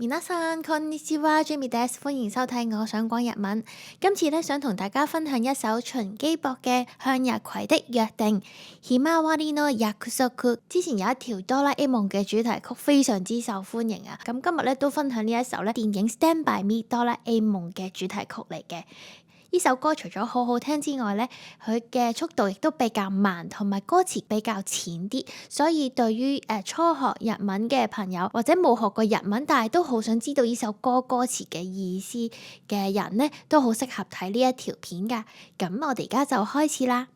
皆さんこんにちは，Jamie des，歡迎收睇我想講日文。今次咧想同大家分享一首秦基博嘅向日葵的約定。ひまわりの約束之前有一條哆啦 A 夢嘅主題曲非常之受歡迎啊，咁今日咧都分享呢一首咧電影 Stand by Me 哆啦 A 夢嘅主題曲嚟嘅。呢首歌除咗好好聽之外呢，佢嘅速度亦都比較慢，同埋歌詞比較淺啲，所以對於初學日文嘅朋友，或者冇學過日文但係都好想知道呢首歌歌詞嘅意思嘅人呢，都好適合睇呢一條片㗎。咁我哋而家就開始啦。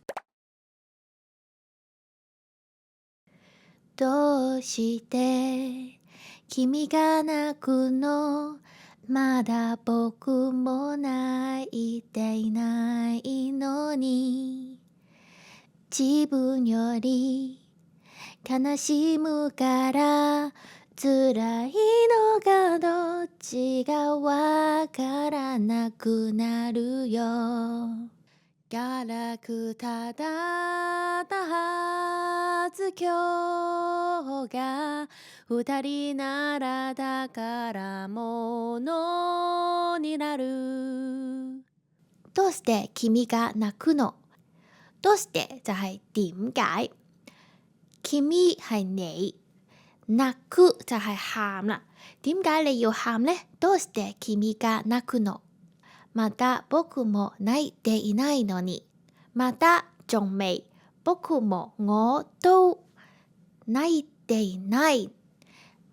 どうして君が泣くの？まだ僕も泣いていないのに、自分より悲しむから辛いのがどっちがわからなくなるよ。ガラクタだったはず今日が二人なら宝物になる。どうして君が泣くの？どうして就係點解，君係你，泣く就係喊啦。點解你要喊呢？どうして君が泣くの？まだ僕も泣いていないのに，まだ仲未，僕も我都泣いていない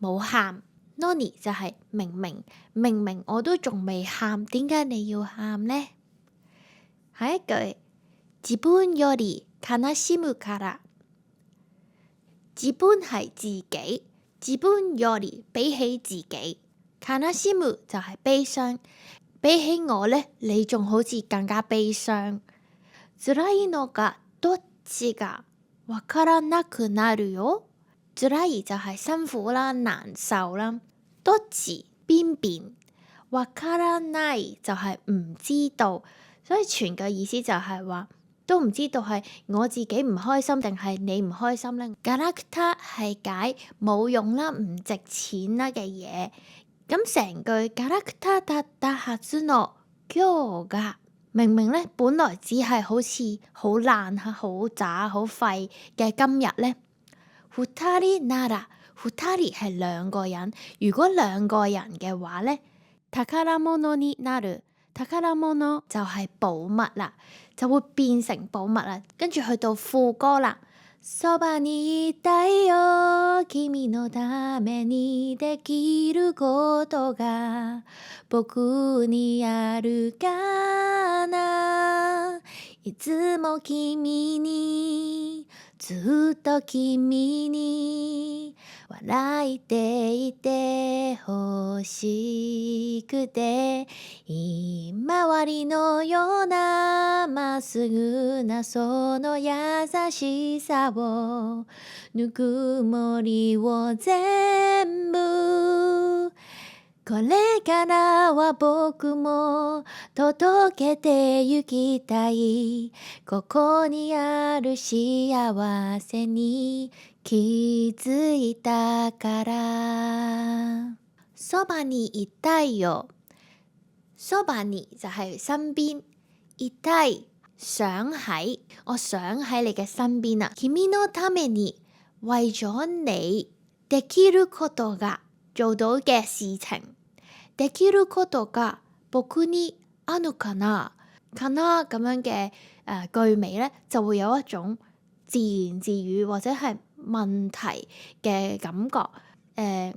冇喊，のに就係明明我都仲未喊，點解你要喊呢？下一句，自分より悲しむから，自分係自己，自分より比起自己，悲しむ就係悲傷。比起我呢，你仲好似更加悲傷。辛いのがどっちがわからなくなるよ。辛い就係辛苦啦、難受啦。どっち邊邊，わからない就係唔知道，所以全嘅意思就係話都唔知道係我自己唔開心定係你唔開心呢。ガラクタ係解冇用啦、唔值錢啦嘅嘢。咁成句ガラクタだったはずの今日が，明明呢本來只係好似好爛嚇、好渣、好廢嘅今日呢。二人なら，二人係兩個人，如果兩個人嘅話呢，寶物になる，寶物就係寶物啦，就會變成寶物啦。跟住去到副歌啦。そばにいたいよ君のためにできることが僕にあるかな、いつも君にずっと君に笑いていてほしくて、ひまわりのようなまっすぐなその優しさをぬくもりを全部、これからは僕も届けてゆきたい、ここにある幸せに気づいたから。そばにいたいよ。そばに就係身邊，いたい想喺，我想喺你嘅身邊啊。君のために為咗你，できることが做到嘅事情。できることが僕にあるかな，かな咁樣嘅句尾呢，就會有一種自言自語或者係問題嘅感覺。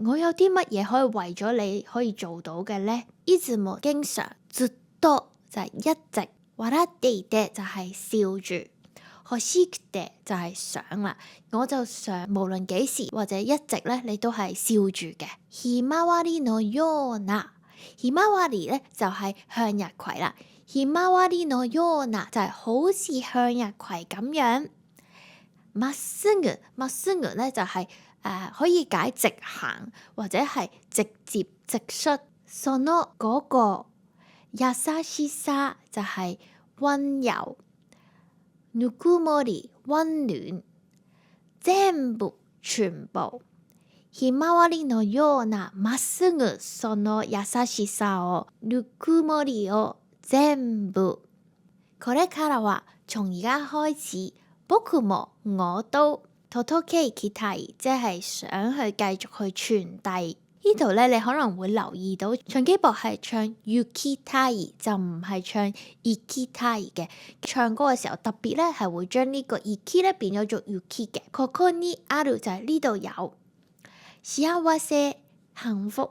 我有啲乜嘢可以為咗你可以做到嘅呢？いつも經常，ずっと就係一直，笑っていて就係笑住，欲しくて就係想啦。我就想無論幾時或者一直呢，你都係笑住嘅。ひまわりのような，ひまわり呢就係向日葵啦。ひまわりのような就係好似向日葵咁樣。まっすぐ，まっすぐ呢就係可以解直行或者係直接直率。その嗰個優しさ就係溫柔。ぬくもり溫暖。全部全部。ひまわりのようなまっすぐその優しさをぬくもりを全部。これからは從而家開始，僕も我都届けきたい，即係想去繼續去傳遞。呢度咧，你可能會留意到唱機博係唱 yukitai 就唔係唱 ikitai 嘅。唱歌嘅時候特別咧係會將呢個 iki 咧變咗做 yuki 嘅。ここにある就係呢度有幸せ幸福。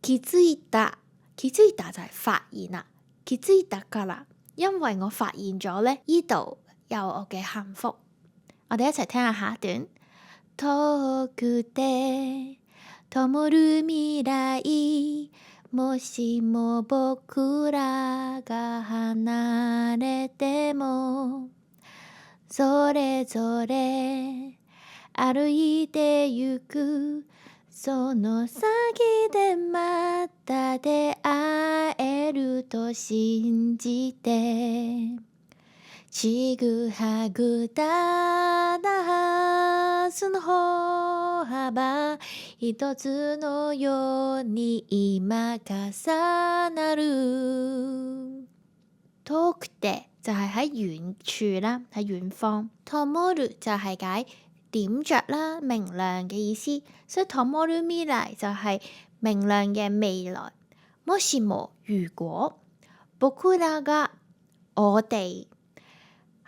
気づいた就係發現啦。気づいたから因為我發現咗咧，呢度有我嘅幸福。我哋一齊聽下下一段。遠くて灯る未来もしも僕らが離れてもそれぞれ歩いてゆくその先でまた出会えると信じてちぐはぐだなその歩幅一つのように今重なる。遠くて就係喺遠處啦，喺遠方。燈就係解點着啦，明亮嘅意思，所以燈る未來就係明亮嘅未來。もしも如果，僕らが我哋。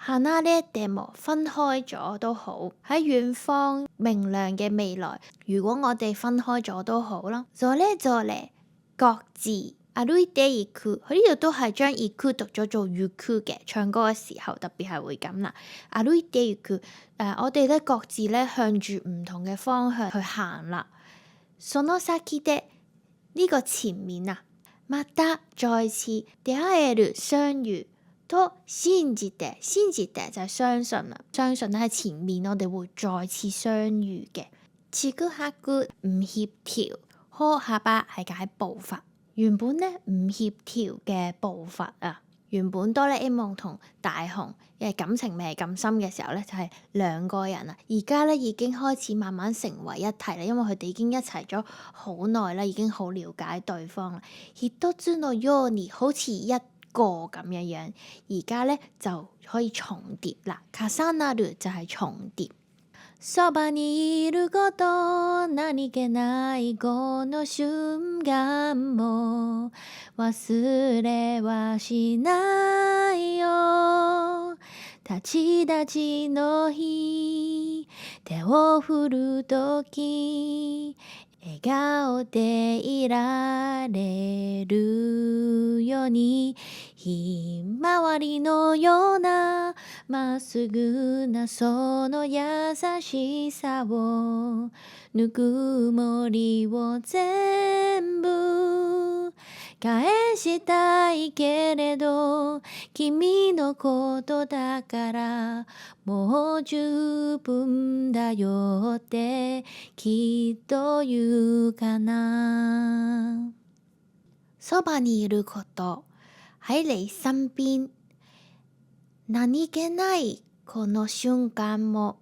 離れても分開咗都好，喺遠方明亮嘅未來，如果我哋分開咗都好啦。それぞれ各自歩いていく，佢呢度都係將いく讀咗做ゆく嘅，唱歌嘅時候特別係會咁啦。歩いていく，我哋咧各自咧向住唔同嘅方向去行啦。その先で呢個前面啊，また再次出會える相遇。都信じて就係相信啦，相信喺前面我哋會再次相遇嘅。ちぐはぐ唔協調，呵下巴係解步伐。原本咧唔協調嘅步伐啊，原本哆啦 A 夢同大雄嘅感情未係咁深嘅時候咧，就係兩個人啊。而家咧已經開始慢慢成為一體啦，因為佢哋已經一齊咗好耐啦，已經好了解對方啦。一つのように好似一個咁樣，而家咧就可以重疊啦。重なる就係重疊。そばにいること何気ないこの瞬間も忘れはしないよ。立ち立ちの日手を振るとき笑顔でいられるようにひまわりのようなまっすぐなその優しさをぬくもりを全部返したいけれど君のことだからもう十分だよってきっと言うかな。そばにいること喺你身邊，何気ないこの瞬間も，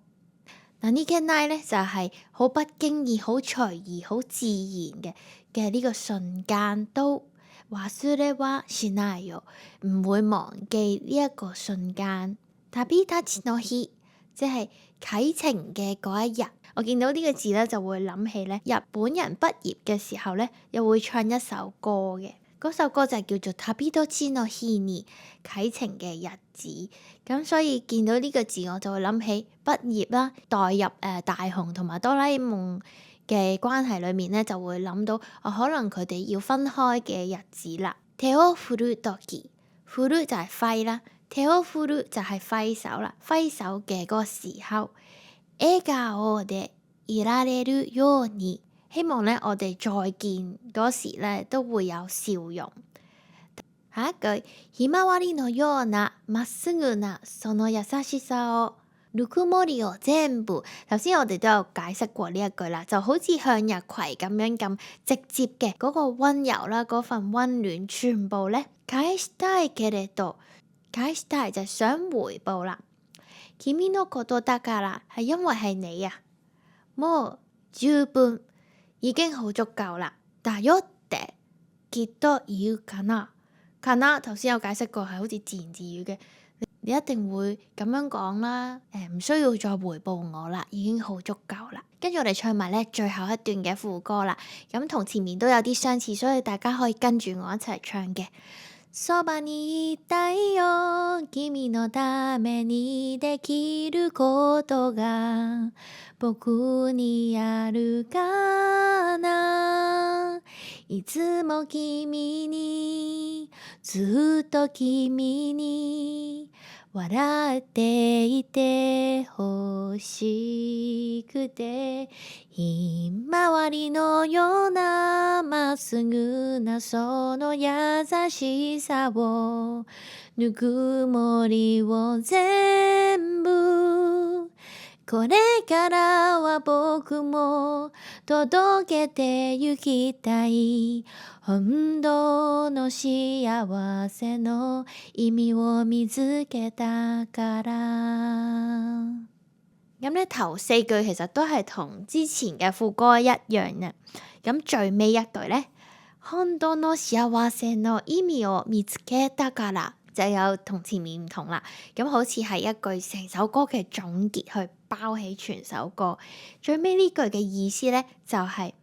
何気ない咧就係好不經意、好隨意、好自然嘅呢個瞬間都忘れはしないよ，唔會忘記呢一個瞬間。旅立ちの日即係啟程嘅嗰一日，我見到呢個字咧就會諗起咧日本人畢業嘅時候咧又會唱一首歌嘅。嗰首歌就係叫做旅立ちの日に啟程嘅日子，咁所以見到呢個字我就會諗起畢業啦，代入大雄同埋哆啦 A 夢嘅關係裏面咧，就會諗到可能佢哋要分開嘅日子啦。手を振るとき，振る就係揮啦，手を振る就係揮手啦，揮手嘅嗰個時候，笑顔でいられるように。希望咧，我哋再見嗰時咧都會有笑容。下一句，ひまわりのようなまっすぐなその優しさをぬくもりを全部。頭先我哋都有解釋過呢一句啦，就好似向日葵咁樣咁直接嘅嗰個溫柔啦，嗰份溫暖，全部咧返したいけれど，返したい就係想回報啦。君のことだから係因為係你啊，もう十分已經好足夠啦。だよってきっと言うかな。かな頭先有解釋過係好似自言自語嘅，你一定會咁樣講啦。唔需要再回報我啦，已經好足夠啦。跟住我哋唱埋呢最後一段嘅副歌啦。咁同前面都有啲相似，所以大家可以跟住我一齊唱嘅。そばにいたいよ君のためにできることが僕にあるかないつも君にずっと君に笑っていてほしくてひまわりのようなまっすぐなその優しさをぬくもりを全部これからは僕も届けてゆきたい本當の幸せの意味を見つけたから咁呢頭四句其實都係同之前嘅副歌一樣嘅。咁最尾一句呢，本當の幸せの意味を見つけたから就有同前面唔同啦。咁好似係一句成首歌嘅總結去包起全首歌。最尾呢句嘅意思呢，就係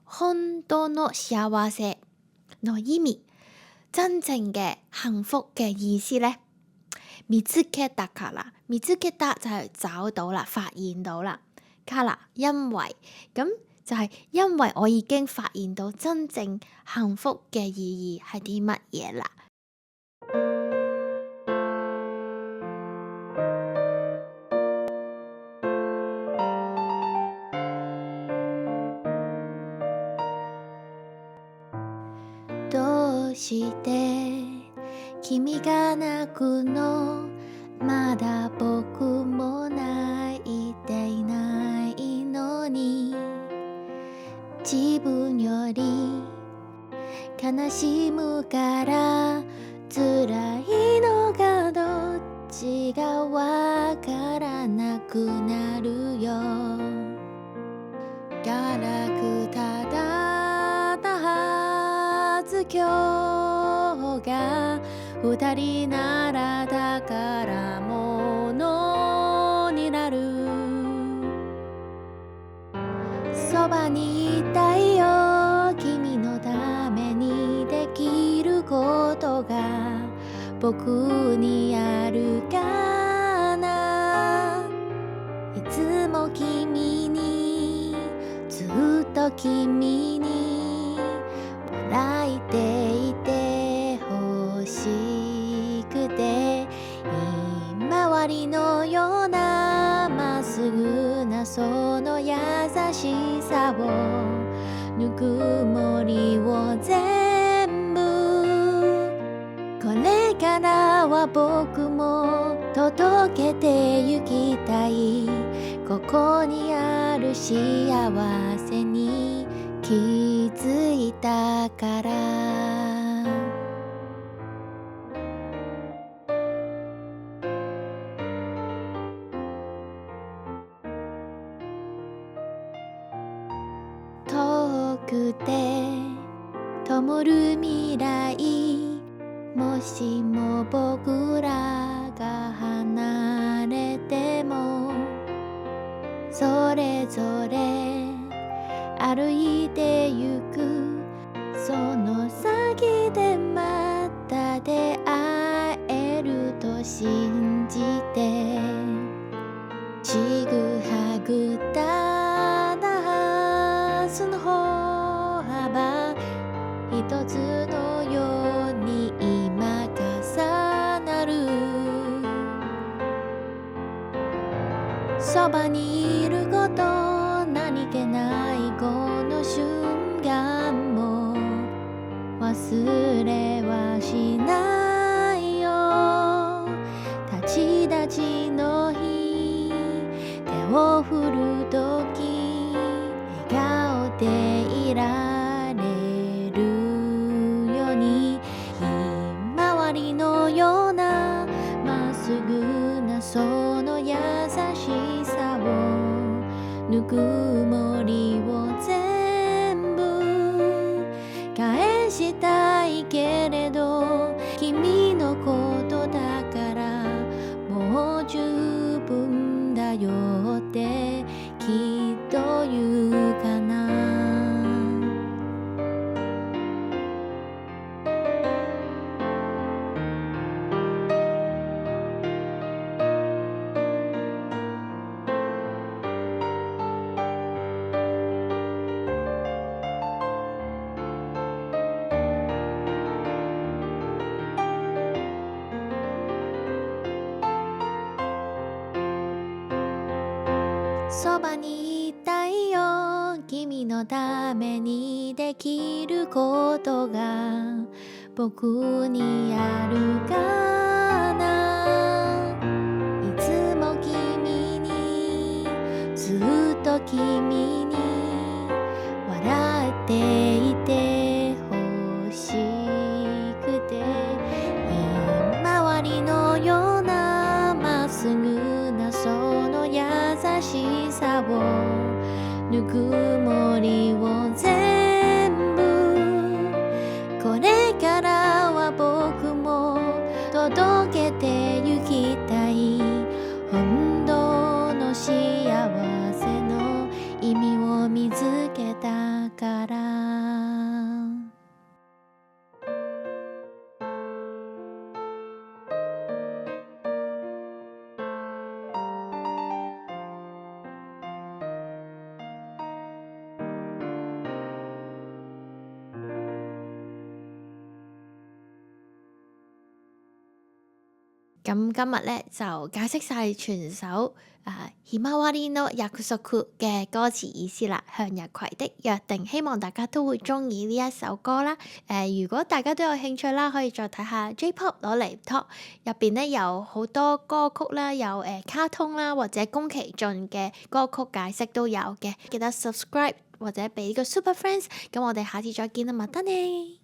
本當の幸せの意味，真正嘅幸福嘅意思呢，見つけたから見つけた就係找到啦，發現到啦。から因為咁就係因為我已經發現到真正幸福嘅意義係啲乜嘢啦。どうして君が泣くのまだ僕も泣いていないのに自分より悲しむから辛いのがどっちがわからなくなるよガラクタだったはず今日が二人なら宝物になるそばにいたいよ君のためにできることが僕にあるかないつも君にずっと君に笑いていてほしくてひまわりのようなまっすぐなその優しさをぬくもりを全部これからは僕も届けてゆきたいここにある幸せに気づいたから遠くて灯る未来もしも僕らが離れてもそれぞれ歩いてゆくその先でまた出会えると信じてちぐはぐただその歩幅一つのように今重なるそばにいること何気ないこの瞬間も忘れはしないよ立ち立ちの日手を振るとき笑顔でいられるようにひまわりのようなまっすぐなその優しさをぬくもりしたいけれど君のことだからもう十分だよってきっと言うかな。そばにいたいよ君のためにできることが僕にあるかな。いつも君にずっと君に笑っていてほしくてひまわりのようなまっすぐなその優しさをぬくもりを全部これからは僕も届けてゆきたい本当の幸せの意味を見つけたから咁今日咧就解釋晒全首ひまわりの約束嘅歌詞意思啦，向日葵的約定，希望大家都會中意呢一首歌啦。如果大家都有興趣啦，可以再睇下 J-pop 攞嚟 talk 入邊咧有好多歌曲啦，有卡通啦或者宮崎駿嘅歌曲解釋都有嘅，記得 subscribe 或者俾個 super friends，咁我哋下次再見啦，またね。